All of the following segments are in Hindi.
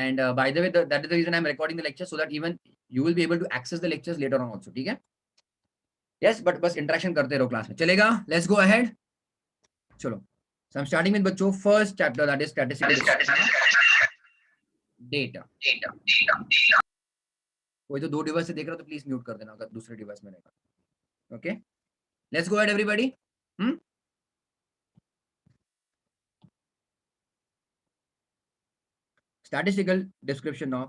And by the way, that is the reason I'm recording the lecture, so that even you will be able to access the lectures later on also. ठीक है? Yes, but बस interaction करते रहो क्लास में. चलेगा? Let's go ahead. चलो. So I'm starting with बच्चों first chapter, that is statistical data. कोई तो 2 डिवाइस से देख रहा तो प्लीज म्यूट कर देना अगर दूसरे डिवाइस में रहेगा. Okay, let's go ahead everybody. Statistical description of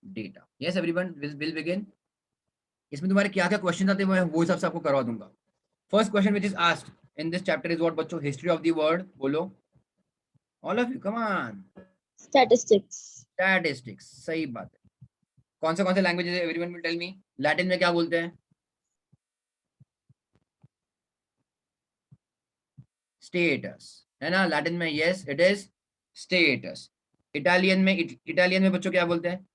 data. Yes, everyone will begin. इसमें तुम्हारे क्या क्या क्वेश्चन आते हैं मैं वो हिसाब से आपको करवा दूंगा. First question which is asked in this chapter is what बच्चों? History of the word. बोलो all of you, come on. Statistics. सही बात है. कौन से लैंग्वेजेस है? Everyone will tell me. Latin में क्या बोलते हैं? स्टेटस है ना लैटिन में. Yes it is status. Italian में बच्चों क्या बोलते हैं?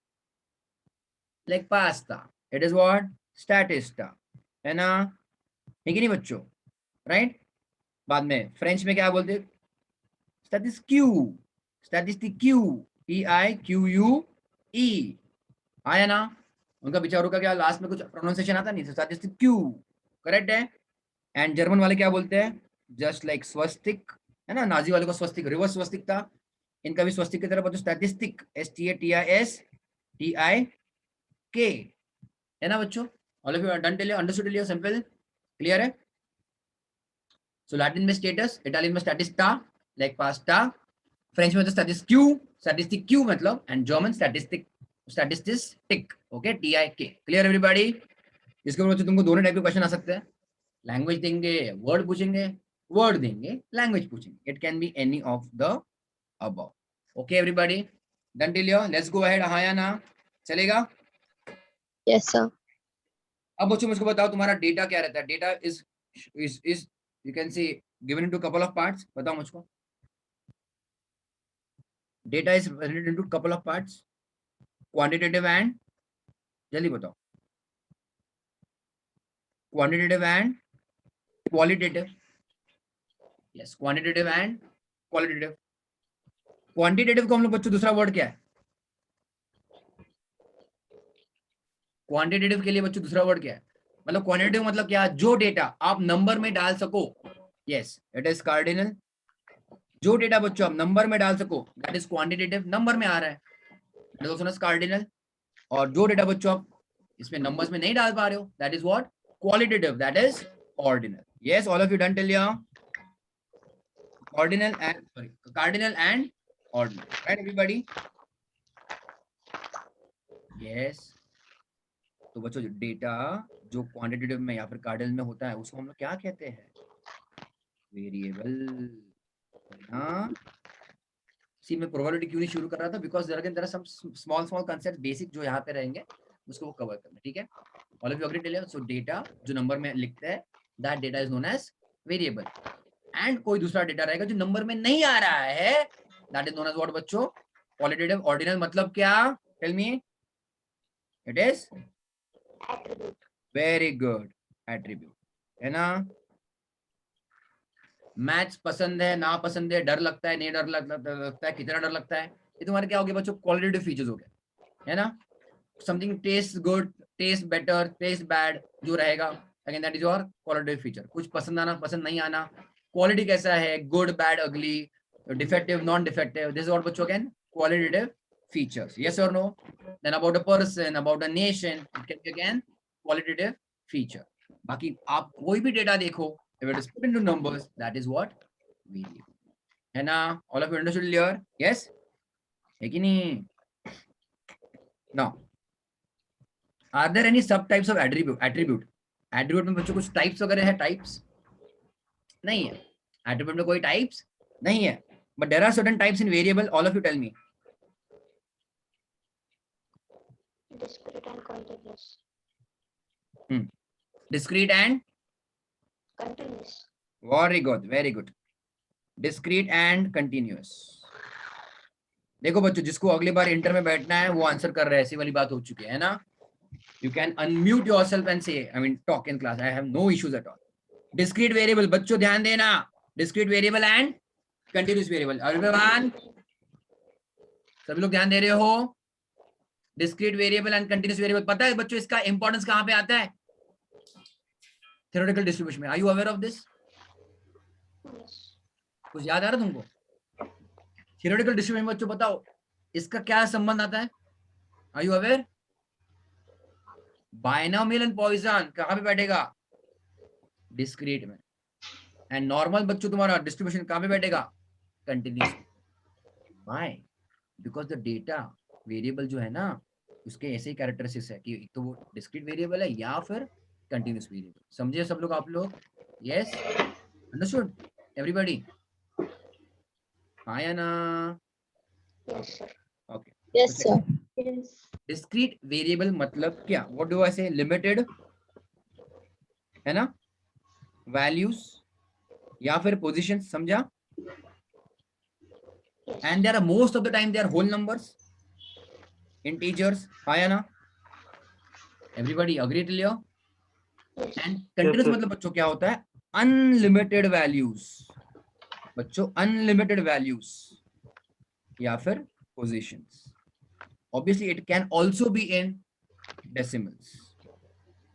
Like pasta. It is what? Statista. है ना? है कि नहीं बच्चों? राइट. बाद में फ्रेंच में क्या बोलते हैं? स्टैटिस्टिक्यू. EIQUE. आया ना? उनका बेचारों का क्या लास्ट में कुछ प्रोनाउंसिएशन आता नहीं. स्टैटिस्टिक्यू करेक्ट है. एंड जर्मन वाले क्या बोलते हैं? जस्ट लाइक स्वस्तिक. है ना? नाजी वाले को स्वस्तिक, रिवर्स स्वस्तिक था. इनका भी स्वस्तिक की तरह बच्चों स्टैटिस्टिक. STATISTIK. है ना बच्चों? All of you done till you understood till you? Simple clear है? सो लैटिन में स्टेटस, इटालियन में स्टैटिस्टा लाइक पास्ता, फ्रेंच में तो स्टैटिस्टिक्यू मतलब, and German statistic. Okay, TIK. Clear everybody? इसके ऊपर तुमको दोनों टाइप के क्वेश्चन आ सकते हैं. लैंग्वेज देंगे, वर्ड पूछेंगे. वर्ड देंगे, लैंग्वेज पूछेंगे. It can be any of the above. Okay everybody done till you? Let's go ahead. हाँ या ना? चलेगा? Yes sir. अब बच्चों मुझको बताओ तुम्हारा डेटा क्या रहता है? Data is you can see given into couple of parts. बताओ मुझको. Data is divided into couple of parts. Quantitative and, जल्दी बताओ. Quantitative and qualitative. Yes, quantitative and qualitative. Quantitative को हम लोग बच्चों दूसरा वर्ड क्या है? क्वांटिटेटिव के लिए बच्चों दूसरा वर्ड क्या है? मतलब क्वांटिटेटिव मतलब क्या? जो डेटा आप नंबर में डाल सको. Yes, it is cardinal. जो डेटा बच्चों आप नंबर में डाल सको दैट इज क्वांटिटेटिव. नंबर में आ रहा है दैट इज आल्सो कार्डिनल. और जो डेटा बच्चों आप इसमें नंबर्स में नहीं डाल पा रहे हो that is what? Qualitative. That is ordinal. Yes, all of you done till you? Ordinal and cardinal and ordinal. Right everybody? Yes. तो बच्चों जो डेटा जो क्वांटिटेटिव में या फिर कार्डिनल में होता है उसको हम लोग क्या कहते हैं? वेरिएबल. हाँ, सी मैं प्रोबेबिलिटी क्यों नहीं शुरू कर रहा था? Because there are some small concept basic जो यहाँ पे रहेंगे उसको वो कवर करना. ठीक है? All of you agree till you? So data जो नंबर में लिखते हैं that data is known as variable. And कोई दूसरा डेटा रहेगा जो नंबर में नहीं आ रहा है that is known as what बच्चों? क्वालिटेटिव. ऑर्डिनल मतलब क्या? Tell me. It is very good. Attribute. है ना? मैथ्स पसंद है ना पसंद है, डर लगता है नहीं डर लगता है, कितना डर लगता है, ये तुम्हारे क्या हो गया बच्चों? क्वालिटेटिव फीचर्स हो गए. है ना? Something taste good, taste better, taste bad जो रहेगा again that is your qualitative feature. कुछ पसंद आना पसंद नहीं आना, क्वालिटी कैसा है, good bad ugly, defective non defective, this is what बच्चों again qualitative features. Yes or no? Then about a person, about a nation, it can be again qualitative feature. बाकी आप कोई भी डेटा देखो, if it is put into numbers, that is what variable. है ना? All of you understood clear? Yes? है कि नहीं? Now, are there any subtypes of attribute? Attribute में बच्चों कुछ types वगैरह है? Types नहीं है. Attribute में कोई types नहीं है. But there are certain types in variable. All of you tell me. Discrete and continuous. Discrete and Continuous. very good, very good. Discrete and continuous. देखो बच्चों, जिसको अगली बार इंटर में बैठना है वो आंसर कर रहे हैं, ऐसी वाली बात हो चुकी है ना? You can unmute yourself and say, I mean talk in class. I have no issues at all. Discrete variable बच्चों ध्यान देना. Discrete variable and continuous variable. Everyone सभी लोग ध्यान दे रहे हो? Discrete variable and continuous variable, पता है बच्चों इसका इंपॉर्टेंस कहां पे आता है? थ्योरेटिकल डिस्ट्रीब्यूशन में। Are you aware of this? Yes. कुछ याद आ रहा तुमको? थ्योरेटिकल डिस्ट्रीब्यूशन में बच्चों बताओ इसका क्या संबंध आता है? Are you aware? Binomial and Poisson कहां पे बैठेगा? डिस्क्रीट में। एंड नॉर्मल बच्चों तुम्हारा डिस्ट्रीब्यूशन कहां पे बैठेगा? Continuous. Why? Because the data variable जो है ना उसके ऐसे ही कैरेक्टरिस्टिक्स है कि एक तो वो डिस्क्रीट वेरिएबल है या फिर कंटिन्यूअस वेरिएबल। समझे सब लोग? आप लोग यस अंडरस्टूड एवरीबॉडी? हाँ या ना? Yes, sir. Okay. Yes, sir. Yes. Discrete variable मतलब क्या? व्हाट डू आई से? लिमिटेड है ना, वैल्यूज या फिर पोजीशन, समझा? Yes. And there are most of the time they are whole numbers, integers. हाँ या ना? Everybody agree till your? Yes. And continuous मतलब बच्चों क्या होता है? अनलिमिटेड वैल्यूज बच्चों, अनलिमिटेड वैल्यूज या फिर positions. Obviously it can also be in decimals,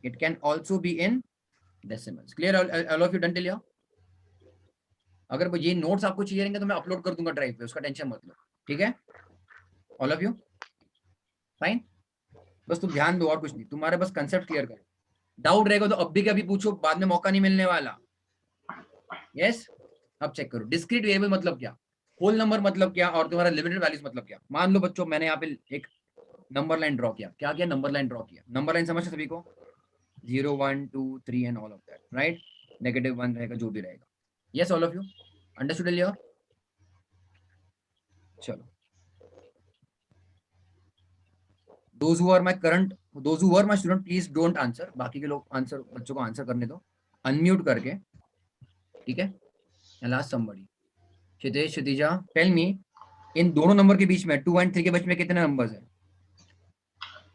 it can also be in decimals. Clear all of you? Done till your? अगर वो ये नोट्स आपको चाहिए रहेंगे तो मैं अपलोड कर दूंगा ड्राइव पे, उसका टेंशन मत लो, ठीक है? All of you fine? बस तुम ध्यान दो और कुछ नहीं, तुम्हारे बस कंसेप्ट क्लियर करो। डाउट रहेगा तो अब भी कभी पूछो, बाद में मौका नहीं मिलने वाला। यस अब चेक करो डिस्क्रीट वेरिएबल मतलब क्या, होल नंबर मतलब क्या, और तुम्हारा लिमिटेड वैल्यूज मतलब क्या। मान लो बच्चों मैंने यहाँ पे एक नंबर लाइन ड्रॉ किया। क्या किया? नंबर लाइन ड्रॉ किया। नंबर लाइन समझते सभी को? 0 1 2 3 and all of that, right? -1 रहेगा, जो भी रहेगा। Yes all of you understood Leo? चलो, those who are my current, those who were my student, please don't answer। बाकी के लोग आंसर, बच्चों को आंसर करने दो अनम्यूट करके, ठीक है? Last somebody, Kshitesh, Kshitija, tell me in दोनों नंबर के बीच में 2 and 3 के बीच में कितने नंबर्स है?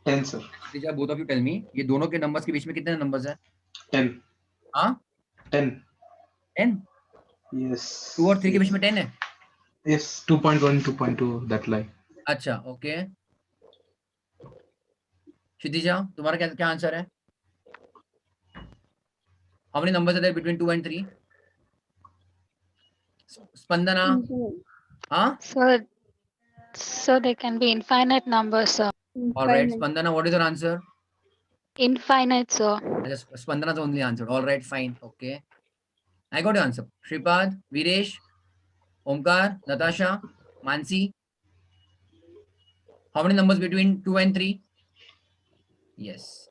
10 sir. Kshitija both of you tell me, ये दोनों के नंबर्स के बीच में कितने नंबर्स है? 10. हाँ 10. 10। Yes. 2 और 3 के बीच में 10 है? Yes. 2.1, 2.2 that line. अच्छा ओके। क्षितिजा तुम्हारा क्या क्या आंसर है? How many numbers are there between 2 and 3? Spandana? हाँ So they can be infinite numbers, sir. Alright. Spandana what is your answer? Infinite, sir. अच्छा स्पंदना तो only answer, alright fine okay, I got your answer. Shripad, Veeresh, Omkar, Natasha, Mansi, how many numbers between 2 and 3? Yes,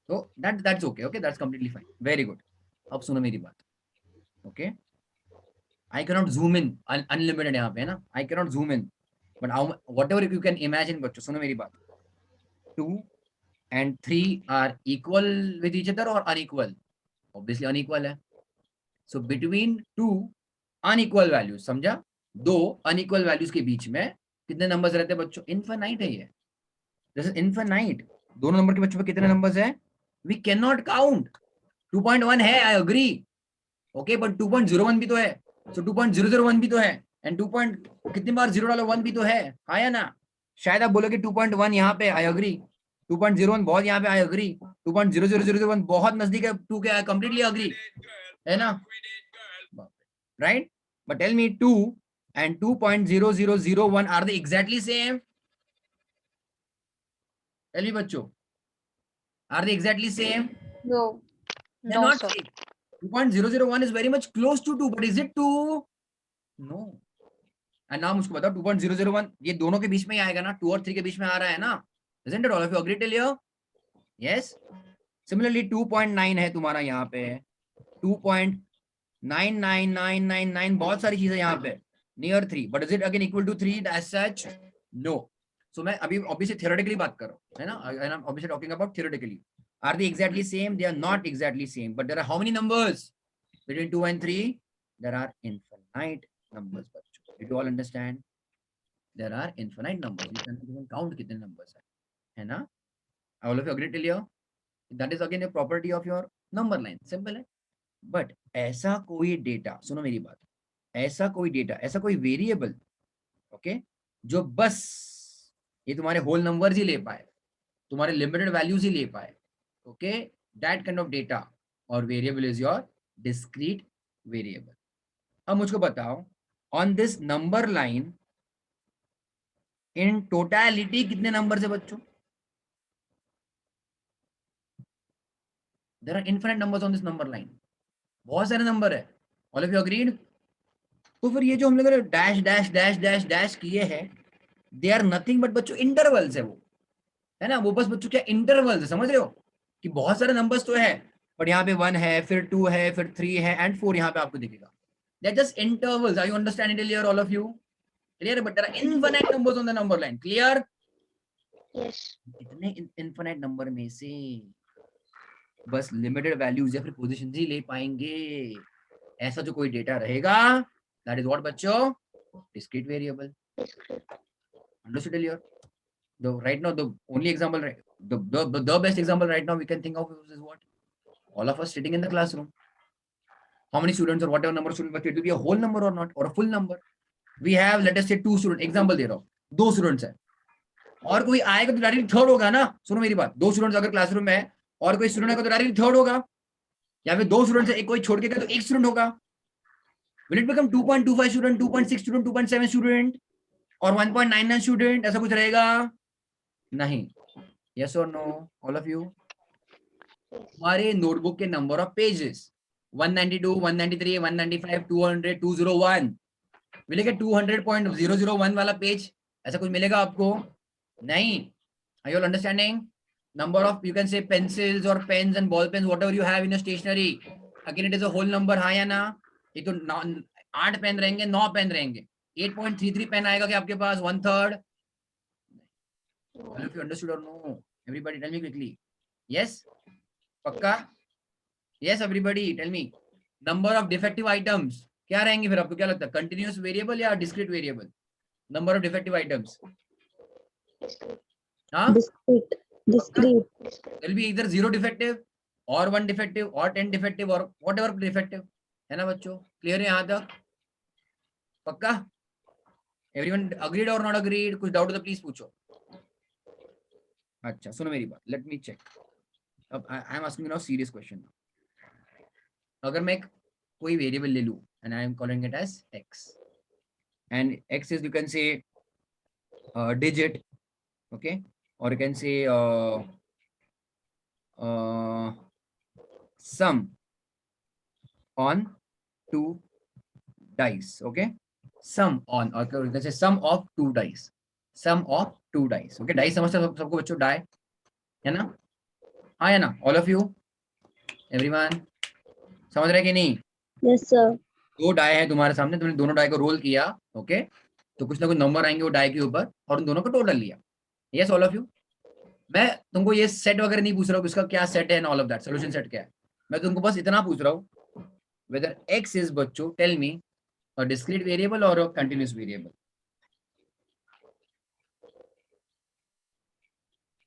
तो that's okay, okay that's completely fine, very good. अब सुनो मेरी बात, okay? I can not zoom in, unlimited यहाँ पे है ना, I can not zoom in, but whatever you can imagine. बच्चों सुनो मेरी बात, 2 and 3 are equal with each other और अनइक्वल? ऑब्वियसली अनइक्वल है। सो बिटवीन 2 अनइक्वल वैल्यूज, समझा? 2 अनइक्वल वैल्यूज के बीच में कितने नंबर्स रहते हैं बच्चों? इनफाइनाइट है ये, दिस इज इनफाइनाइट। दोनों नंबर के बच्चों में कितने नंबर्स है? We can not count. 2.1 है, आई अग्री, ओके, बट 2.01 भी तो है, सो 2.001 भी तो है, एंड 2 कितनी बार 0 डालो 1 भी तो है, हाँ या ना? शायद आप बोलोगे 2.1 यहाँ पे, आई अग्री। 2.01 बहुत यहाँ पे, आई अग्री। 2.00001 बहुत नजदीक है 2 के, आई कंप्लीटली अग्री, है ना? Right, but tell me 2 and 2.0001 are they exactly same? Tell me बच्चों, are they exactly same? No. They're No, not sir. same. 2.001 is very much close to 2, but is it 2? No. And now मुझको बताओ 2.001 ये दोनों के बीच में ही आएगा ना, 2 और 3 के बीच में आ रहा है ना? Isn't it? All of you agree till here? Yes. Similarly 2.9 है तुम्हारा यहाँ पे, 2.99999 बहुत सारी चीजें यहाँ पे near 3, but is it again equal to 3 as such? No. So मैं अभी obviously theoretically बात कर रहा हूँ, है ना? And I'm obviously talking about theoretically. Are they exactly same? They are not exactly same, but there are how many numbers between 2 and 3? There are infinite numbers. Did you all understand? There are infinite numbers. You can even count कितने numbers है ना? All of you agree till here? That is again a property of your number line. Simple है. But ऐसा कोई डेटा, सुनो मेरी बात, ऐसा कोई डेटा, ऐसा कोई वेरिएबल, ओके, जो बस ये तुम्हारे होल नंबर्स ही ले पाए, तुम्हारे लिमिटेड वैल्यूज ही ले पाए, okay, that kind of data और variable is your discrete variable. अब मुझको बताओ, on this number line in totality कितने नंबर है बच्चों? There are infinite numbers on this number line, बहुत सारे नंबर है। All of you agreed? तो फिर ये जो हम लोग dash dash dash dash dash किए हैं, दे आर नथिंग बट बच्चों इंटरवल्स है वो, है ना, वो बस बच्चों क्या इंटरवल्स है, समझ रहे हो कि बहुत सारे नंबर्स तो है, बट यहाँ पे 1 है, फिर 2 है, फिर 3 है एंड 4 यहाँ पे आपको दिखेगा। They are just intervals. Are you understanding clear all of you? Clear? But there are infinite numbers on the number line. Clear? Yes. इतने इनफिनिट नंबर में से बस लिमिटेड वैल्यूज या फिर पोजीशंस ही ले पाएंगे, ऐसा जो कोई डेटा रहेगा, दैट इज व्हाट बच्चों? Discrete variable. Discrete. Understood clear? Right now, the only example, the best example right now we can think of is what? All of us sitting in the classroom. How many students or whatever number of students, but it will be a whole number or not, or a full number. We have, let us say, 2 students. Example दे रहा हूँ, 2 students है, और कोई आएगा तो डायरेक्ट थर्ड होगा ना। सुनो मेरी बात, 2 स्टूडेंट्स अगर क्लासरूम में है और कोई स्टूडेंट आएगा तो डायरेक्ट थर्ड होगा, या फिर 2 स्टूडेंट्स है, एक कोई छोड़ के गया तो 1 स्टूडेंट होगा। Will it become 2.25 student, 2.6 student, 2.7 student और 1.99 student? ऐसा कुछ रहेगा? नहीं। Yes or no, all of you? हमारे नोटबुक के नंबर ऑफ पेजेस 192, 193, 195, 200, 201 मिलेगा। 200.001 वाला पेज, ऐसा कुछ मिलेगा आपको? नहीं। Are you all understanding? Number of, you can say, pencils or pens and ball pens, whatever you have in your stationery, again it is a whole number, हाँ या ना? ये तो 8 पेन रहेंगे, 9 पेन रहेंगे, 8.33 पेन आएगा क्या आपके पास? 1/3? All of you understood or no? Everybody tell me quickly. Yes? पक्का? Yes, everybody tell me. Number of defective items क्या रहेंगे फिर? आपको क्या लगता है, कंटिन्यूअस वेरिएबल या discrete variable? Number of defective items, Discrete. हाँ, Discrete. Discrete. Discrete. will be either 0 defective or 1 defective or 10 defective or whatever defective, है ना बच्चों? क्लियर है यहाँ तक? पक्का? एवरीवन अग्रीड और नॉट अग्रीड? कुछ डाउट हो तो प्लीज पूछो। अच्छा सुनो मेरी बात, लेट मी चेक। अब I am asking now serious question. अगर मैं कोई वेरिएबल ले लूं and I am calling it as x, and x is, you can say, digit, okay, or you can say sum on 2 dice, okay, sum on, or you can say sum of 2 dice, sum of 2 dice, okay। dice समझते हो सबको बच्चों? die है ना? हाँ है ना? all of you, everyone समझ रहे कि नहीं? Yes, sir. 2 डाई है तुम्हारे सामने, तुमने दोनों डाई को रोल किया, ओके, तो कुछ ना कुछ नंबर आएंगे वो डाई के ऊपर और उन दोनों को टोटल लिया। Yes all of you? मैं तुमको ये सेट वगैरह नहीं पूछ रहा हूँ इसका क्या सेट है and all of that, solution set क्या है, मैं तुमको बस इतना पूछ रहा हूँ, वेदर x इज बच्चों, tell me, a discrete variable और a continuous variable?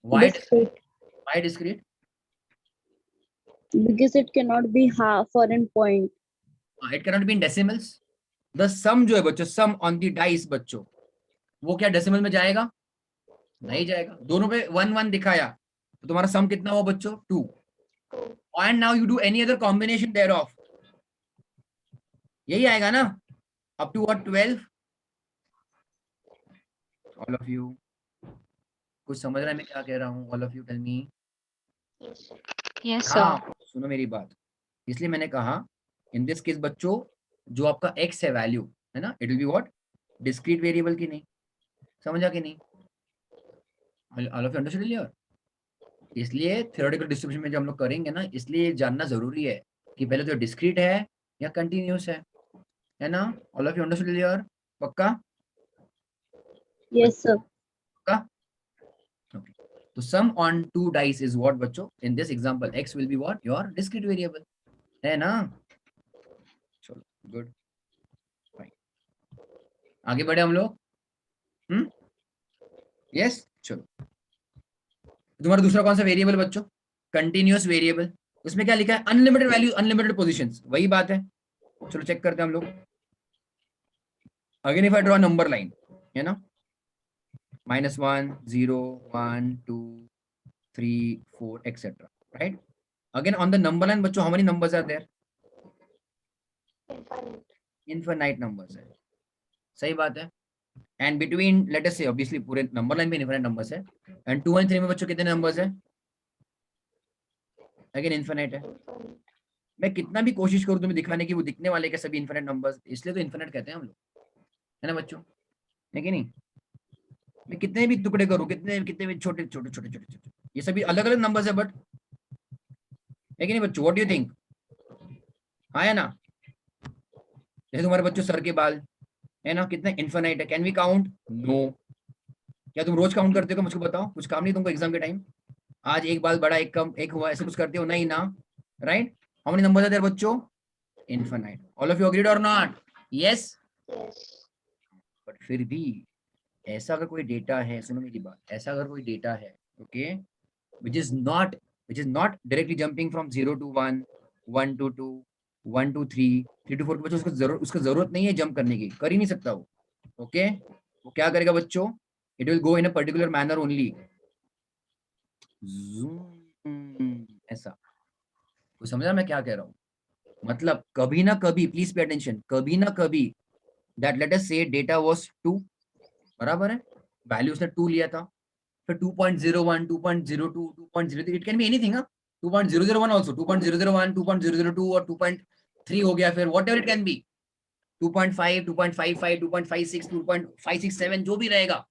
Discrete. Why discrete? Because it cannot be half or in point. It cannot be in decimals. The sum जो है बच्चों, sum on the dice बच्चों, वो क्या डेसिमल में जाएगा? नहीं जाएगा। दोनों पे 1 1 दिखाया तो तुम्हारा सम कितना हुआ बच्चों? 2। And now you do any other combination there of, यही आएगा ना, up to what? 12। All of you कुछ समझ रहा है मैं क्या कह रहा हूँ? All of you tell me. Yes, sir. Yes, sir. हाँ सुनो मेरी बात, इसलिए मैंने कहा इन दिस केस बच्चों, जो आपका x है वैल्यू, है ना, it will be what? Discrete variable की नहीं? समझा कि नहीं? All of you understood clear? इसलिए थ्योरेटिकल डिस्ट्रीब्यूशन में जब हम लोग करेंगे ना, इसलिए जानना जरूरी है कि पहले तो डिस्क्रीट है या कंटिन्यूअस है ना? All of you understood clear? पक्का? Yes, sir. पक्का? ओके, तो सम ऑन 2 डाइस इज व्हाट बच्चों? इन this example x will be what? Your discrete variable, है ना? चलो गुड, फाइन, आगे बढ़े हम लोग। यस चलो, तुम्हारा दूसरा कौन सा वेरिएबल बच्चों? Continuous variable. उसमें क्या लिखा है? अनलिमिटेड वैल्यू, अनलिमिटेड पोजीशंस, वही बात है। चलो चेक करते हैं हम लोग। Again if I draw number line, है ना, -1 0 1 2 3 4 etc. Right? Again on the number line बच्चों, how many numbers are there? Infinite. Infinite numbers है. सही बात है. And between let us say obviously पूरे number line में infinite numbers है. And 2 and 3 में बच्चों कितने numbers है? Again infinite है. Infinite. मैं कितना भी कोशिश करूं तुम्हें दिखाने की, वो दिखने वाले के सभी इनफिनिट नंबर्स, इसलिए तो इनफिनिट कहते हैं हम लोग, है ना बच्चों? है कि नहीं? मैं कितने भी टुकड़े करूं, कितने कितने भी छोटे छोटे छोटे छोटे छोटे, ये सभी अलग अलग नंबर्स है, बट है कि नहीं बच्चों? What do you think? हाँ या ना? जैसे तुम्हारे बच्चों सर के बाल है ना, कितने इनफिनिट है? Can we count? नो. क्या तुम रोज काउंट करते हो? मुझको बताओ, कुछ काम नहीं तुमको एग्जाम के टाइम? आज एक बाल बड़ा, एक कम, एक हुआ, ऐसे कुछ करते हो? नहीं ना. Right? How many numbers are there बच्चों? Infinite. All of you agreed और नॉट? यस. Yes. बट फिर भी ऐसा अगर कोई डेटा है, सुनो मेरी बात, ऐसा अगर कोई डेटा है, okay, which is not directly jumping from 0 to 1 1 to 2 1 to 3 3 to 4 के बच्चों, उसका जरूरत नहीं है जंप करने की, कर ही नहीं सकता वो. ओके, वो क्या करेगा बच्चों? It will go in a particular manner only. ऐसा. तो समझा मैं क्या कह रहा हूँ? मतलब कभी ना कभी, प्लीज पे अटेंशन, कभी ना कभी दैट लेट अस से डेटा वाज 2, बराबर है, वैल्यू उसने 2 लिया था, फिर 2.01 2.02 2.03, it can be anything. 2.001 also, 2.001 2.002 और 2.3 हो गया, फिर व्हाटएवर इट कैन बी, 2.5 2.55 2.56 2.567 जो भी रहेगा,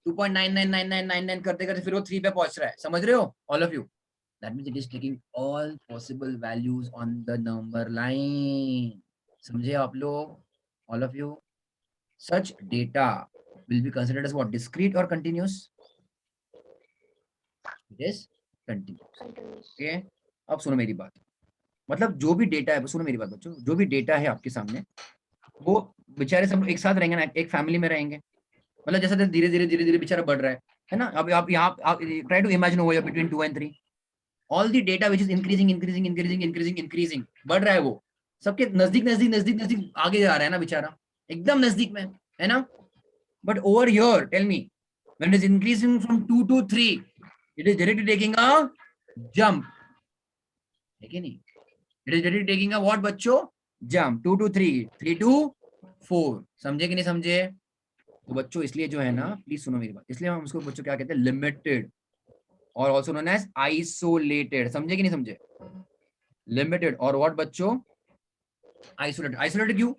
2.999999 करते करते फिर वो 3 पे पहुंच रहा है. समझ रहे हो all of you? That means it is taking all possible values on the number line. समझे आप लोग? All of you? Such data will be considered as what? Discrete or continuous? It is continuous. Continuous. Okay? अब सुनो मेरी बात. मतलब जो भी डेटा है, सुनो मेरी बात बच्चों, जो भी डेटा है आपके सामने, वो बेचारे सब एक साथ रहेंगे ना, एक फैमिली में रहेंगे. मतलब जैसे धीरे धीरे धीरे धीरे बेचारा बढ़ रहा है ना. अब आप यहाँ try to imagine over between 2 and 3, all the data which is increasing increasing increasing increasing increasing, बढ़ रहा है वो, सबके नजदीक नजदीक नजदीक नजदीक आगे जा रहा है ना बेचारा, एकदम नजदीक में है ना. But over here, tell me, when it is increasing from 2 to 3, it is directly taking a jump. है कि नहीं? It is directly taking a what बच्चों? Jump. 2 to 3, 3 to 4. समझे कि नहीं समझे? तो बच्चों इसलिए जो है ना, प्लीज सुनो मेरी बात, इसलिए हम उसको बच्चों क्या कहते हैं? लिमिटेड, और ऑल्सो नोन एज आइसोलेटेड. समझे कि नहीं समझे? लिमिटेड और व्हाट बच्चों? आइसोलेटेड. आइसोलेटेड क्यों?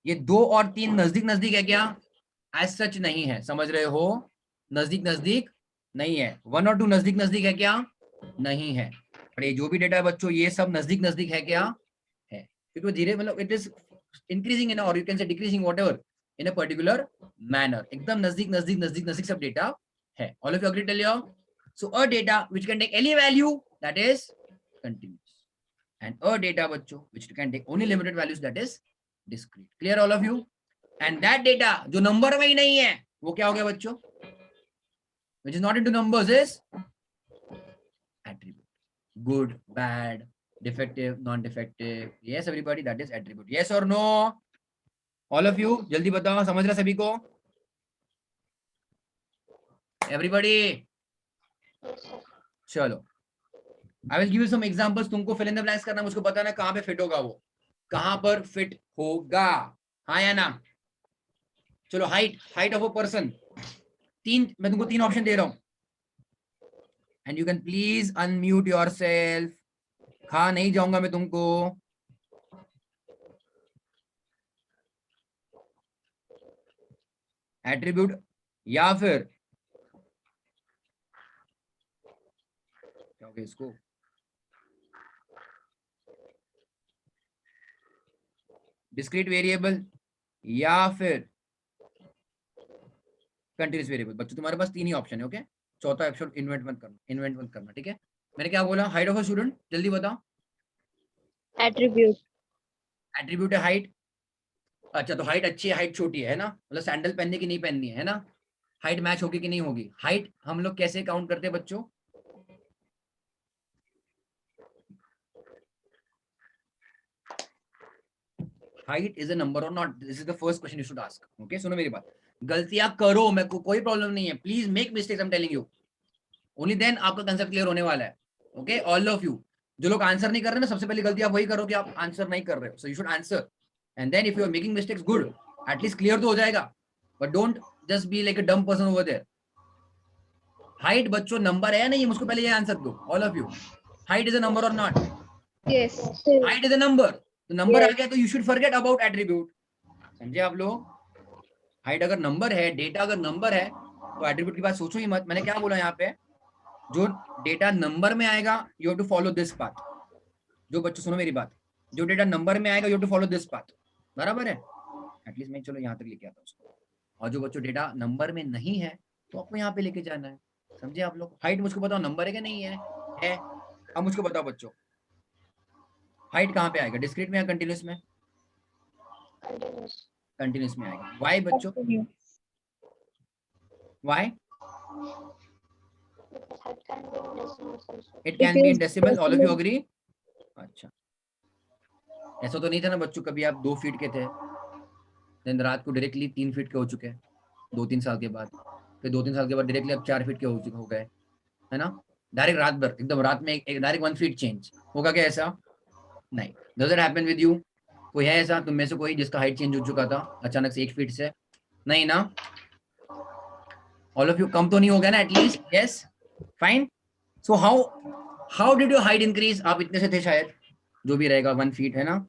ये 2 और 3 नजदीक नजदीक है क्या? एज सच नहीं है. समझ रहे हो? नजदीक नजदीक नहीं है. 1 और 2 नजदीक नजदीक है क्या? नहीं है. और ये जो भी डेटा है बच्चों, ये सब नजदीक नजदीक है क्या? है. क्योंकि धीरे, मतलब इट इज इंक्रीजिंग इन, और you can say decreasing, whatever, in a particular manner. एकदम नजदीक नजदीक नजदीक नजदीक सब डेटा है. All of you agree? Tell your. So a data which can take any value, that is continuous, and a data बच्चों which can take only limited values, that is discrete. Clear all of you? And that data जो नंबर में ही नहीं है, वो क्या हो गया बच्चों? which is not into numbers is attribute. Good, bad, defective, non-defective. Yes everybody, that is attribute. Yes or no? All of you जल्दी बताओ. समझ रहा सभी को? Everybody? Yes, sir. चलो, I will give you some examples. तुमको fill in the blanks करना, मुझको बताना कहाँ पे फिट होगा वो, कहाँ पर फिट होगा. हाँ या ना? चलो, हाइट ऑफ अ पर्सन. मैं तुमको 3 ऑप्शन दे रहा हूं, and you can please unmute yourself. खा नहीं जाऊंगा मैं तुमको. एट्रीब्यूट या फिर क्या हो गया इसको, डिस्क्रीट वेरिएबल या फिर कंटीन्यूअस वेरिएबल. बच्चों तुम्हारे पास 3 ही ऑप्शन है. ओके, चौथा ऑप्शन इन्वेंट मत करना. ठीक है? मैंने क्या बोला? Height of a student. जल्दी बताओ. Attribute. एट्रीब्यूट है हाइट. अच्छा, तो हाइट अच्छी है, हाइट छोटी है ना, मतलब सैंडल पहनने की नहीं पहननी है ना. हाइट मैच होगी कि नहीं होगी? हाइट हम लोग कैसे काउंट करते हैं बच्चों? हाइट इज अ नंबर और not? This is the first question you should ask. Okay, सुनो मेरी बात. गलतियां करो, मेरे को कोई प्रॉब्लम नहीं है, please make mistakes, I am telling you, only then आपका कंसेप्ट क्लियर होने वाला है। ओके, ऑल ऑफ यू जो लोग आंसर नहीं कर रहे ना, सबसे पहली गलती आप वही करो कि आप आंसर नहीं कर रहे हो, so you should answer, and then if you are making mistakes, good, at least clear तो हो जाएगा, but don't just be like a dumb person over there. Height बच्चों नंबर है या नहीं, मुझको पहले ये आंसर दो, all of you, height is a number और not? Yes. Height is a number, तो नंबर आ Yes. गया तो you should forget about attribute, समझे आप लोग? हाइट अगर नंबर है, डेटा अगर नंबर है, तो एट्रीब्यूट की बात सोचो ही मत। मैंने क्या बोला यहाँ पे, जो डेटा नंबर में आएगा you have to follow this path. जो बच्चों सुनो मेरी बात, जो डेटा नंबर में आएगा you have to follow this path, बराबर है? एटलीस्ट मैं चलो यहाँ तक लेके आता हूँ उसको, और जो बच्चों डेटा नंबर में नहीं है तो आपको यहाँ पे लेके जाना है, समझे आप लोग? हाइट मुझको बताओ नंबर है कि नहीं है? है। अब मुझको बताओ बच्चों, हाइट कहाँ पे आएगा, डिस्क्रीट में या कंटिन्यूस में? Continuous. कंटिन्यूस में आएगा। वाई बच्चों, why? Because height can be in decimals also. It can be in is decimal, all of you decimal. Agree? अच्छा, ऐसा तो नहीं था ना बच्चों कभी आप 2 फीट के थे, देन रात को डायरेक्टली 3 फीट के हो चुके हैं 2-3 साल के बाद, फिर 2-3 साल के बाद डायरेक्टली अब 4 फीट के हो गए, है ना? डायरेक्ट रात भर एकदम रात में एक डायरेक्ट 1 फीट चेंज होगा क्या ऐसा? नहीं। Does it happen with you? कोई है ऐसा तुम में से कोई जिसका हाइट चेंज हो चुका था अचानक से 1 फीट से? नहीं ना? ऑल ऑफ यू कम तो नहीं हो गया ना at least? Yes, fine. So how did your height increase? आप इतने से थे शायद, जो भी रहेगा 1 फीट, है ना?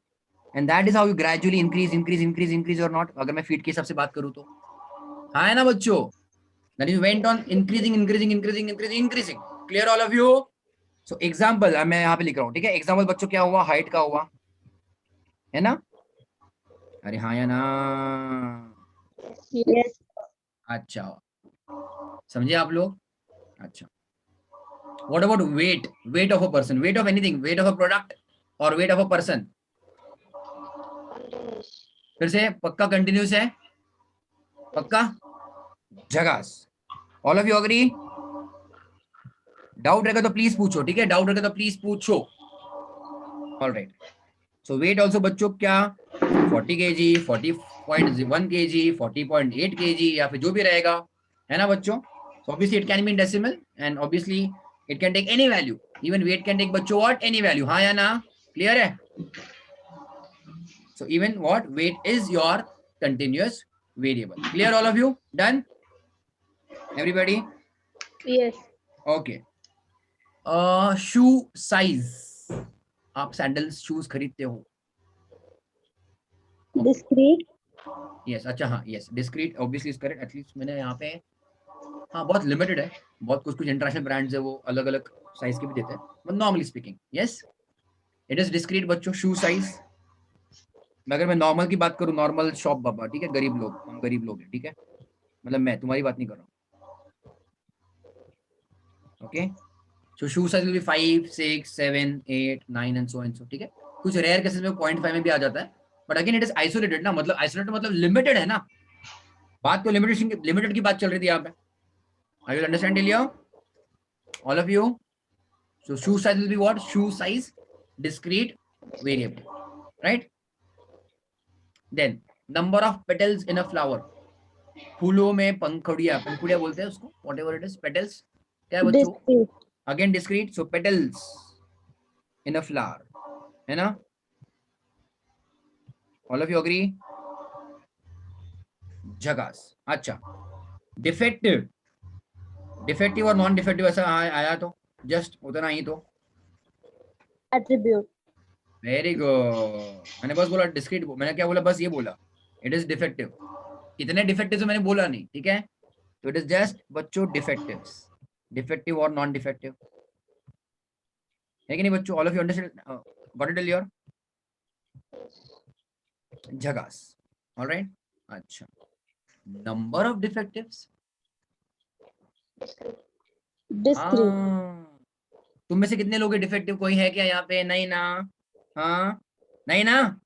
And that is how you gradually increase और नॉट, अगर मैं फीट के हिसाब से बात करूं तो, हाँ है ना बच्चों? That is went on increasing. Clear all of you? So example मैं यहाँ पे लिख रहा हूँ, ठीक है? एग्जाम्पल बच्चों क्या हुआ, हाइट का हुआ, है ना? अरे हाँ या ना? Yes. अच्छा, समझे आप लोग? अच्छा, what about weight? Weight of a person, weight of anything, weight of a product और weight of a person? Continuous. फिर से पक्का कंटिन्यूस है? पक्का? झकास। All of you agree? Doubt रहेगा तो प्लीज पूछो, ठीक है? डाउट रहेगा तो प्लीज पूछो। ऑलराइट, सो वेट ऑल्सो बच्चों क्या, 40 kg, 40.1 kg, 40.8 kg या फिर जो भी रहेगा, है ना बच्चों? So obviously it can be in decimal and obviously it can take any value, even weight can take बच्चों what, any value, हाँ या ना? क्लियर है? So even what, weight is your continuous variable. Clear all of you? Done? Everybody? Yes. Okay. Shoe size, आप सैंडल्स शूज खरीदते हो? Discrete. यस, अच्छा हाँ, yes, discrete obviously is correct, at least मैंने यहाँ पे, हाँ बहुत लिमिटेड है, बहुत कुछ इंटरनेशनल ब्रांड्स है वो अलग अलग साइज के भी देते हैं, but normally speaking yes it is discrete बच्चों, शू साइज। अगर मैं नॉर्मल की बात करूँ, नॉर्मल शॉप बाबा, ठीक है? गरीब लोग, हम गरीब लोग हैं, ठीक है? मतलब मैं तुम्हारी बात नहीं कर रहा हूँ, okay? So shoe size will B 5, 6, 7, 8, 9 and so, ठीक है? कुछ रेयर केसेस में 0.5 में भी आ जाता है, but again it is isolated ना, मतलब आइसोलेटेड मतलब लिमिटेड है ना, बात तो लिमिटेड की बात चल रही थी यहाँ पे। आई विल अंडरस्टैंड लिया all of you? So shoe size will be what, shoe size discrete variable, right? Then number of petals in a flower, फूलों में पंखुड़िया बोलते हैं उसको, whatever it is, petals क्या है बच्चों? Discrete. Again discrete, so petals in a flower, है ना? All of you agree? झकास। अच्छा, डिफेक्टिव और नॉन डिफेक्टिव ऐसा आया तो जस्ट उतना ही तो, Attribute. Very good. मैंने बस बोला डिस्क्रीट, मैंने क्या बोला, बस ये बोला इट इज डिफेक्टिव। कितने डिफेक्टिव मैंने बोला नहीं, ठीक है? तो इट इज जस्ट बच्चों डिफेक्टिव्स, डिफेक्टिव और नॉन डिफेक्टिव, है कि नहीं बच्चों? All of you understand, got it your? झकास, ऑलराइट। अच्छा, नंबर ऑफ डिफेक्टिव्स, Discrete. Discrete. तुम में से कितने लोग डिफेक्टिव, कोई है क्या यहाँ पे? नहीं ना? हाँ, नहीं ना?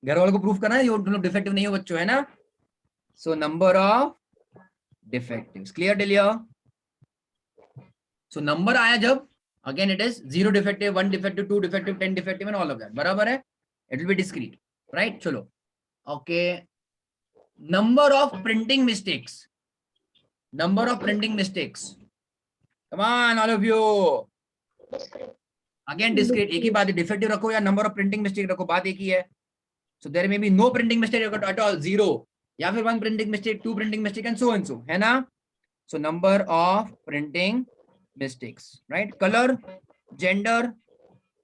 घर वालों को प्रूफ करना है तुम लोग डिफेक्टिव नहीं हो बच्चों, है ना? So number of defectives, clear डिलियर? सो नंबर आया जब, again it is 0 defective, 1 defective, 2 defective, 10 defective and all of that, बराबर है? It will be discrete, right? चलो okay, number of printing mistakes. Number of printing mistakes. Come on, all of you. Discrete. Again, discrete. एक ही बात है, defective रखो या number of printing mistake रखो, बात एक ही है. So there may be no printing mistake at all, 0. या फिर 1 printing mistake, 2 printing mistake, and so and so. है ना? So number of printing mistakes, right? Color, gender,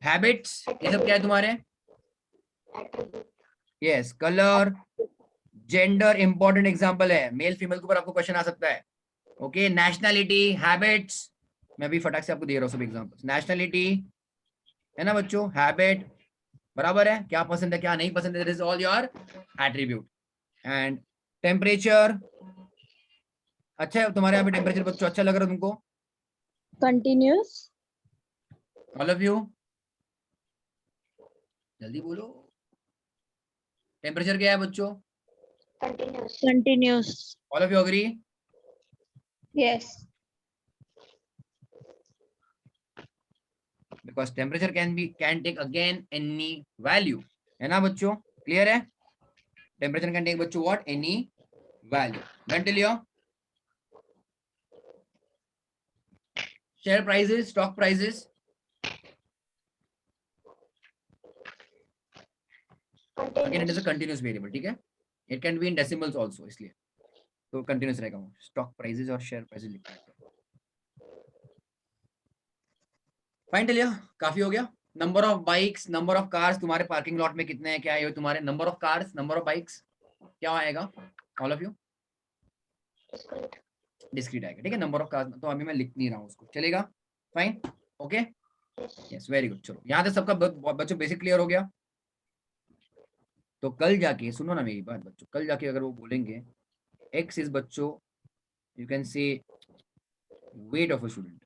habits, ये सब क्या है तुम्हारे? Attribute. Yes, color, gender, important example है. Male, female के ऊपर आपको question आ सकता है. Okay, nationality, habits, मैं भी फटाक से आपको दे रहा हूँ सब examples. Nationality, है ना बच्चों? Habit, बराबर है? क्या पसंद है, क्या नहीं पसंद है? This is all your attribute. And temperature, अच्छा है तुम्हारे यहाँ पे टेम्परेचर बच्चों, अच्छा लग रहा है तुमको? Continuous. All of you, जल्दी बोलो. टेम्परेचर क्या है बच्चों? Continuous. Continuous. All of you agree? Yes. Because temperature can take again any value, है ना बच्चों? Clear है? Temperature can take बच्चों what? Any value. Done till here? Share prices, stock prices. Again, it is a continuous variable, ठीक है? It can be in decimals also, इसलिए तो continuous रहेगा वो. Stock prices और share prices लिखा है. Fine till here? काफी हो गया? Number of bikes, number of cars तुम्हारे parking lot में कितने हैं? क्या है तुम्हारे number of cars, number of bikes? क्या आएगा? All of you? Discrete. Discrete आएगा, ठीक है? Number of cars तो अभी मैं लिख नहीं रहा हूँ उसको, चलेगा? Fine? Okay? Yes. Yes, very good. चलो यहाँ तक सबका बच्चों बेसिक क्लियर हो गया. तो कल जाके सुनो ना मेरी बात बच्चों, कल जाके अगर वो बोलेंगे x इज बच्चों, you can say weight of a student,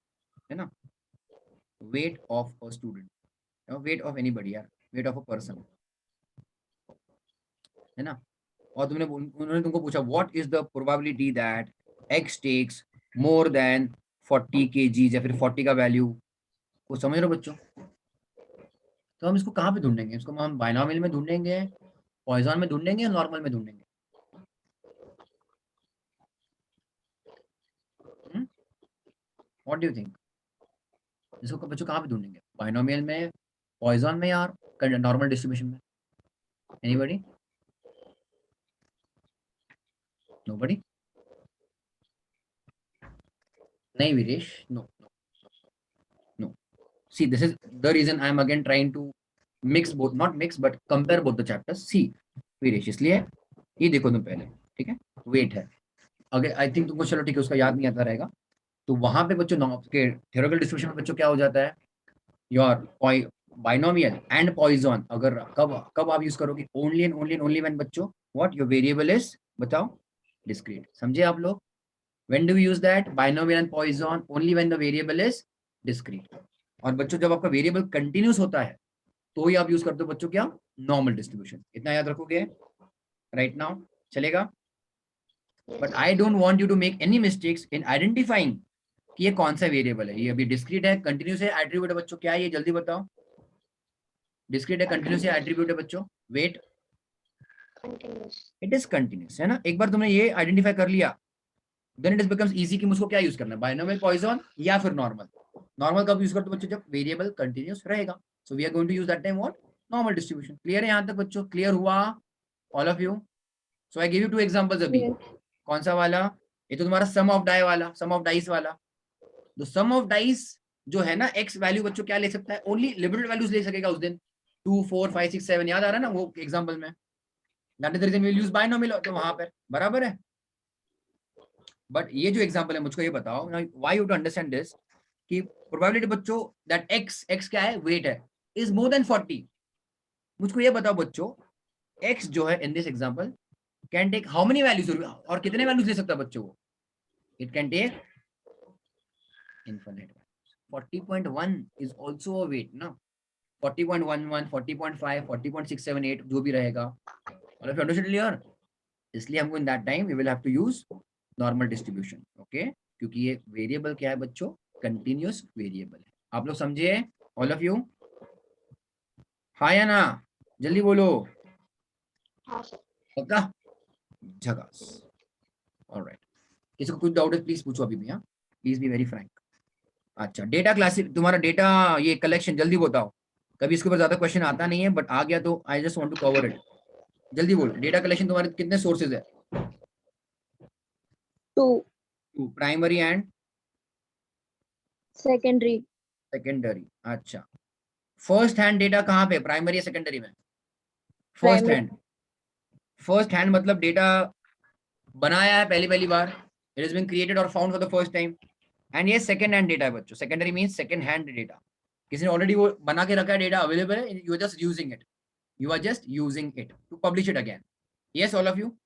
है ना? Weight of a student, weight of anybody यार, वेट ऑफ अ पर्सन, है ना? और उन्होंने तुमको पूछा what is the probability that x takes more than 40 kg या फिर 40 का वैल्यू को, समझ रहे हो बच्चों? तो हम इसको कहाँ पे ढूंढेंगे? इसको हम बाइनोमियल में ढूंढेंगे, पॉइजन में ढूंढेंगे या नॉर्मल में ढूंढेंगे? What do you think? इसको बच्चों कहाँ पे ढूंढेंगे? बाइनोमियल में, पॉइजन में या नॉर्मल डिस्ट्रीब्यूशन में? एनीबॉडी? नोबडी? नहीं Viresh, no no. See, this is the reason I am again trying to mix both, not mix but compare both the chapters. See Viresh, इसलिए ये देखो तुम पहले, ठीक है? वेट है, अगर आई थिंक तुमको, चलो ठीक है, उसका याद नहीं आता रहेगा, तो वहां पे बच्चों के थ्योरेटिकल डिस्ट्रीब्यूशन में बच्चों क्या हो जाता है? योर बाइनोमियल एंड पॉइजन अगर कब आप यूज करोगे? ओनली एंड ओनली व्हेन बच्चों व्हाट योर वेरिएबल इज, बताओ, डिस्क्रीट. समझे आप लोग? When do we use that binomial and Poisson? Only when the variable is discrete. और बच्चों जब आपका वेरिएबल कंटिन्यूस होता है तो ही आप यूज करते हो बच्चों क्या? Normal distribution. इतना याद रखोगे राइट नाउ, चलेगा? But I don't want you to make any mistakes in identifying कि ये कौन सा वेरिएबल है. ये अभी डिस्क्रीट है, कंटिन्यूस है, एट्रीब्यूट है बच्चों? क्या है ये, जल्दी बताओ? डिस्क्रीट है, कंटिन्यूस है, एट्रीब्यूट है बच्चों? Wait, Continuous. It is continuous, है ना? एक बार तुमने ये आइडेंटिफाई कर लिया, then it is becomes easy कि मुझको क्या यूज करना है, बाइनोमियल, पॉइजन या फिर नॉर्मल. नॉर्मल कब यूज करते हो बच्चों? जब वेरिएबल कंटिन्यूस रहेगा. So we are going to use that time what? Normal distribution. Clear है यहाँ तक बच्चों? क्लियर हुआ all of you? So I give you 2 examples अभी. कौन सा वाला? ये तो तुम्हारा सम ऑफ डाई वाला, सम ऑफ डाइस वाला. तो सम ऑफ डाइस जो है ना, एक्स वैल्यू बच्चों क्या ले सकता है? ओनली लिमिटेड वैल्यूज ले सकेगा उस दिन. 2 4 5 6 7 याद आ रहा है ना वो एग्जांपल में? That is the reason we will use binomial. तो वहां पर बराबर है. बट ये जो एग्जांपल है, मुझको ये बताओ why you to understand this कि प्रोबेबिलिटी बच्चों दैट x क्या है? वेट है, इज मोर देन 40. मुझको ये बताओ बच्चों, x जो है in this example can take how many values, और कितने वैल्यूज ले सकता है बच्चों वो? It can take infinite values. 40.1 is also a weight ना? 40.11, 40.5, 40.678 जो भी रहेगा. All of you understood clear? इसलिए हमको in that time we will have to use normal distribution. Okay? क्योंकि ये वेरिएबल क्या है बच्चों? कंटिन्यूस वेरिएबल है. आप लोग समझे? All of you? हाँ या ना? जल्दी बोलो. हाँ सर. पक्का? झकास। ऑलराइट, किसी को कुछ डाउट है प्लीज पूछो अभी भी, हाँ प्लीज बी वेरी फ्रैंक। अच्छा, डेटा क्लासिक, तुम्हारा डेटा ये कलेक्शन जल्दी बताओ, कभी इसके ऊपर ज्यादा क्वेश्चन आता नहीं है बट आ गया तो I just want to cover it. जल्दी बोलो, डेटा कलेक्शन तुम्हारे कितने सोर्सेज है? 2. Primary and Secondary. सेकेंडरी। अच्छा, फर्स्ट हैंड डेटा कहाँ पे, प्राइमरी या सेकेंडरी में? First Primary. Hand. First hand मतलब डेटा बनाया है पहली पहली बार, इट इज बीन क्रिएटेड और found for the first time. And ये सेकंड हैंड डेटा है बच्चों, secondary means second hand data, किसी ने ऑलरेडी वो बना के रखा है, डेटा अवेलेबल है, you are just using it, you are just using it to publish it again. Yes all of you.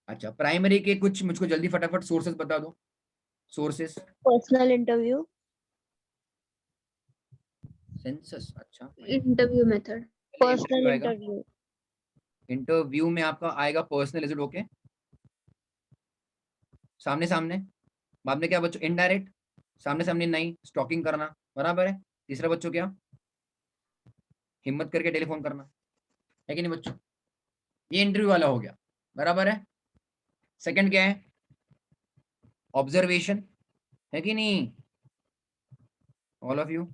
अच्छा, प्राइमरी के कुछ मुझको जल्दी फटाफट सोर्सेस बता दो, सोर्सेस। Personal interview. सेंसस, अच्छा Interview method. Personal आएगा interview. इंटरव्यू में, आपका आएगा पर्सनल, इज इट ओके, सामने सामने। बाद में क्या बच्चों, इनडायरेक्ट, सामने सामने नहीं, स्टॉकिंग करना, बराबर है। तीसरा बच्चों क्या, हिम्मत करके टेलीफोन करना, है कि नहीं बच्चों, ये इंटरव्यू वाला हो गया, बराबर है। सेकंड क्या है, ऑब्जर्वेशन, है कि नहीं all of you,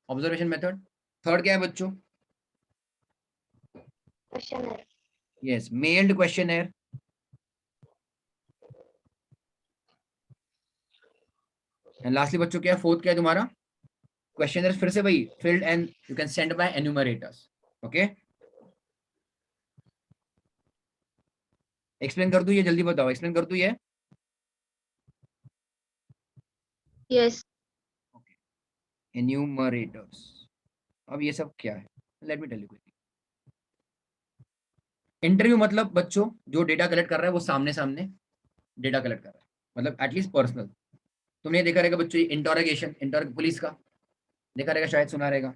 observation method. Third क्या है बच्चों, Questionnaire. Yes, mailed questionnaire. And lastly बच्चों क्या है, फोर्थ क्या है तुम्हारा, क्वेश्चनर, फिर से वही, filled and you can send by enumerators. Okay, explain कर दूं ये, जल्दी बताओ, एक्सप्लेन कर दूं ये। Yes. एन्यूमरेटर्स, अब ये सब क्या है, let me tell you quickly. Interview मतलब बच्चों जो डेटा कलेक्ट कर रहा है वो सामने सामने डेटा कलेक्ट कर रहा है, मतलब एटलीस्ट पर्सनल। तुमने देखा रहेगा बच्चों, इंटरोगेशन, पुलिस का देखा रहेगा, शायद सुना रहेगा,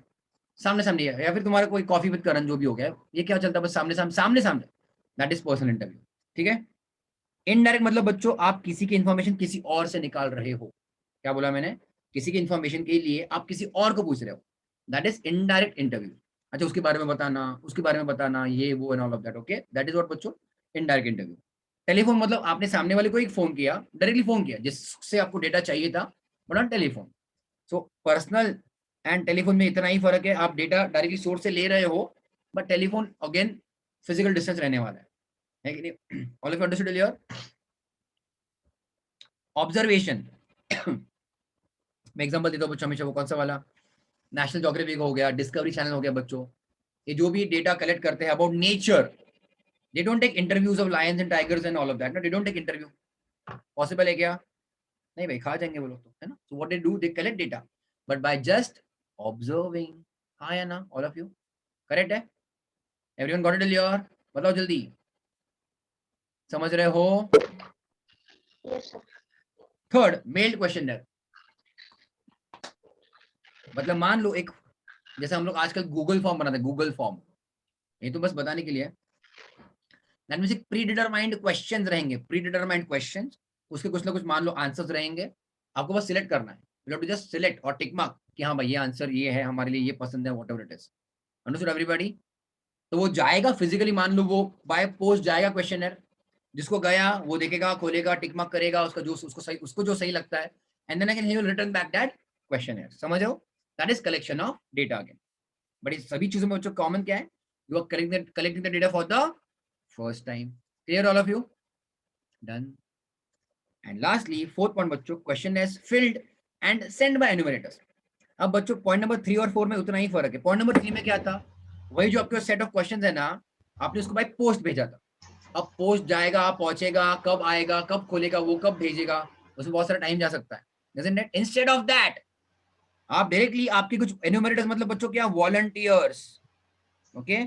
सामने सामने है। या फिर तुम्हारा कोई कॉफी विद करण जो भी हो गया, ये क्या चलता है, बस सामने सामने सामने सामने, दैट इज पर्सनल इंटरव्यू। ठीक है। इनडायरेक्ट मतलब बच्चों आप किसी की इंफॉर्मेशन किसी और से निकाल रहे हो, क्या बोला मैंने, किसी की इंफॉर्मेशन के लिए आप किसी और को पूछ रहे हो, दैट इज इनडायरेक्ट इंटरव्यू। अच्छा, उसके बारे में बताना, उसके बारे में बताना, ये वो and all of that, okay, that is what बच्चों इनडायरेक्ट इंटरव्यू। टेलीफोन मतलब आपने सामने वाले को एक फोन किया, डायरेक्टली फोन किया जिससे आपको डेटा चाहिए था, but on telephone. So personal and telephone में इतना ही फर्क है, आप डेटा डायरेक्टली सोर्स से ले रहे हो, but telephone again physical distance रहने वाला है कि नहीं? All of you understood here? Observation मैं एग्जांपल देता हूं बच्चों, हमेशा वो कौन सा वाला, नेशनल ज्योग्राफी हो गया, डिस्कवरी चैनल हो गया बच्चों, ये जो भी डेटा कलेक्ट करते हैं about nature, they don't take interviews of lions and tigers and all of that, no, they don't take interview. Possible है क्या? नहीं भाई, खा जाएंगे वो लोग तो, है ना। So what they do, they collect data but by just observing. हाँ या ना ऑल ऑफ यू, करेक्ट है? Everyone got it clear? बताओ जल्दी, समझ रहे हो? Yes, sir. Third, mailed questionnaire, मतलब मान लो एक, जैसे हम लोग आजकल गूगल फॉर्म बनाते हैं, गूगल फॉर्म, ये तो बस बताने के लिए, दैट मींस एक प्री डिटरमाइंड क्वेश्चंस रहेंगे, प्री डिटरमाइंड क्वेश्चंस, उसके कुछ ना कुछ मान लो आंसर्स रहेंगे, आपको बस सिलेक्ट करना है, you have to just select और टिक मार्क कि हाँ भाई ये आंसर ये है, हमारे लिए ये पसंद है, whatever it is. Understood everybody? तो वो जाएगा फिजिकली, मान लो वो बाय पोस्ट जाएगा क्वेश्चनर, जिसको गया वो देखेगा, खोलेगा, टिक मार्क करेगा, उसका जो उसको जो सही लगता है, and then again he will return back that questioner. समझ रहे हो? That is collection of data again. But इस सभी चीजों में बच्चों कॉमन क्या है, you are collecting the data for the first time. Clear all of you? Done. And lastly fourth point बच्चों, question is filled and send by enumerators. अब बच्चों पॉइंट नंबर 3 और 4 में उतना ही फर्क है। पॉइंट नंबर 3 में क्या था, वही जो आपके सेट ऑफ क्वेश्चंस है ना, आपने उसको बाय पोस्ट भेजा था। अब पोस्ट जाएगा, पहुंचेगा, कब आएगा, कब खोलेगा, वो कब भेजेगा, उसमें बहुत सारा टाइम जा सकता है, doesn't it? Instead of that आप डायरेक्टली आपकी कुछ एन्यूमरेटर्स मतलब बच्चों क्या, वॉलंटियर्स, ओके,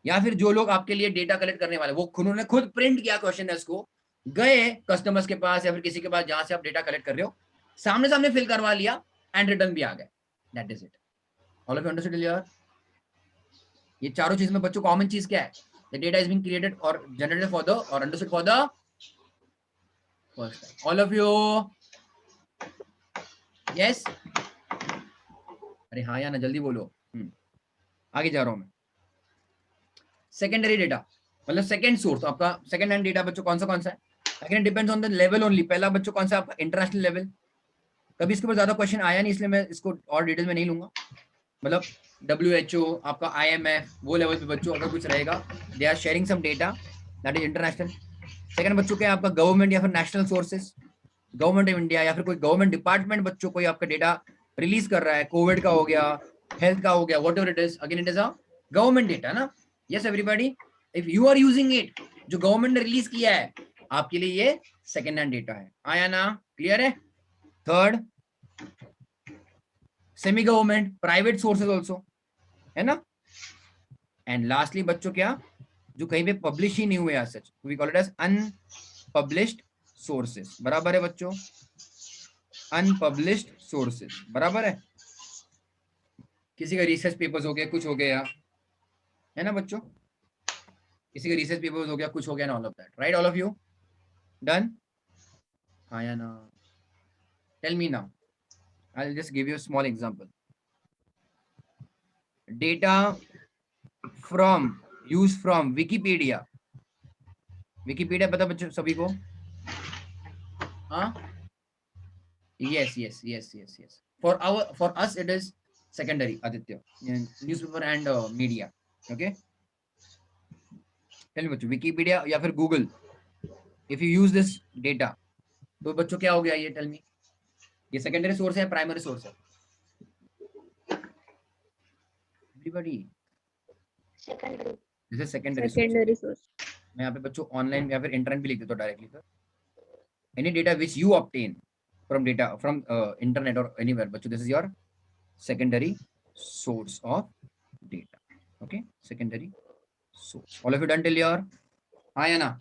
या फिर जो लोग आपके लिए डेटा कलेक्ट करने वाले, वो उन्होंने खुद प्रिंट किया क्वेश्चनर्स को, गए कस्टमर्स के पास या फिर किसी के पास जहां से आप डेटा कलेक्ट कर रहे हो, सामने सामने फिल करवा लिया एंड रिटर्न भी आ गए। That is it. All of you understood clear? ये चारों चीज में बच्चों कॉमन चीज क्या है, the data is being created और जनरेटेड फॉर द और understood for the first time. All of you? Yes? अरे हाँ या ना, जल्दी बोलो। आगे जा रहा हूं मैं। सेकेंडरी डेटा, मतलब सेकंड सोर्स आपका सेकंड हैंड डेटा बच्चों कौन सा है? Again depends on the level only. पहला बच्चों कौन सा आपका इंटरनेशनल लेवल. कभी इसके ऊपर ज्यादा क्वेश्चन आया नहीं, इसलिए मैं इसको और डिटेल में नहीं लूंगा. मतलब WHO आपका IMF वो लेवल पे बच्चों अगर कुछ रहेगा, they are sharing some data that is international. Second बच्चों क्या आपका गवर्नमेंट या फिर national sources, government of India या फिर कोई गवर्नमेंट डिपार्टमेंट बच्चों कोई आपका डेटा रिलीज कर रहा है, कोविड का हो गया, हेल्थ का हो गया, whatever it is, again it is a government data ना. Yes everybody, if you are using it, जो गवर्नमेंट ने रिलीज किया है आपके लिए ये सेकेंड हैंड डेटा है. आया ना, क्लियर है. Third semi government private sources also है ना. एंड लास्टली बच्चों क्या, जो कहीं पे पब्लिश ही नहीं हुए as such, we call it as unpublished sources. बराबर है बच्चों, अनपब्लिश्ड सोर्सेज बराबर है. किसी का रिसर्च पेपर्स हो गया, कुछ हो गया है ना बच्चों, किसी का रिसर्च पेपर्स हो गया, कुछ हो गया, all of that, right? All of you done? हाँ या ना? Tell me now. I'll just give you a small example. Data used from Wikipedia. Wikipedia पता बच्चों सभी को? हाँ? Yes. For us it is secondary, Aditya. Newspaper and media. Okay. Tell me बच्चों, Wikipedia या फिर Google. If you use this data, तो बच्चों क्या हो गया ये? Tell me. ये सेकेंडरी सोर्स है, प्राइमरी सोर्स है? Everybody, Secondary. This is secondary source. Secondary source. मैं यहाँ पे बच्चों ऑनलाइन या फिर इंटरनेट भी लिख देता हूँ directly. Sir any data which you obtain from internet और एनीवेयर बच्चों, this is your secondary source of data. Okay, secondary source. All of you done till your? हाँ या ना?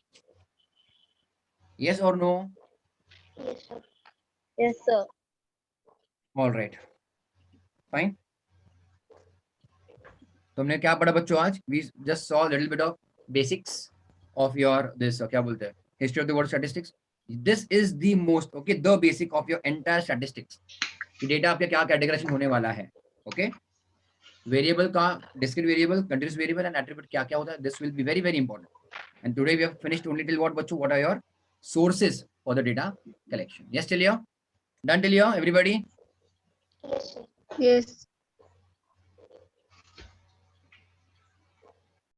यस और no? Yes, sir. Yes, sir. All right, fine. तुमने क्या पढ़ा बच्चों आज? We just saw little bit of basics of your this, क्या बोलते हैं, history of the world statistics. This is the most, okay, the basic of your entire statistics. Data आपका क्या कैटेगराइजेशन होने वाला है. ओके, वेरिएबल का, discrete variable, continuous variable and attribute क्या क्या होता है. This will be very very important. And today we have finished only till what बच्चों, what are your sources for the data collection. Yes, till here? Done till here, everybody? Yes, sir. Yes.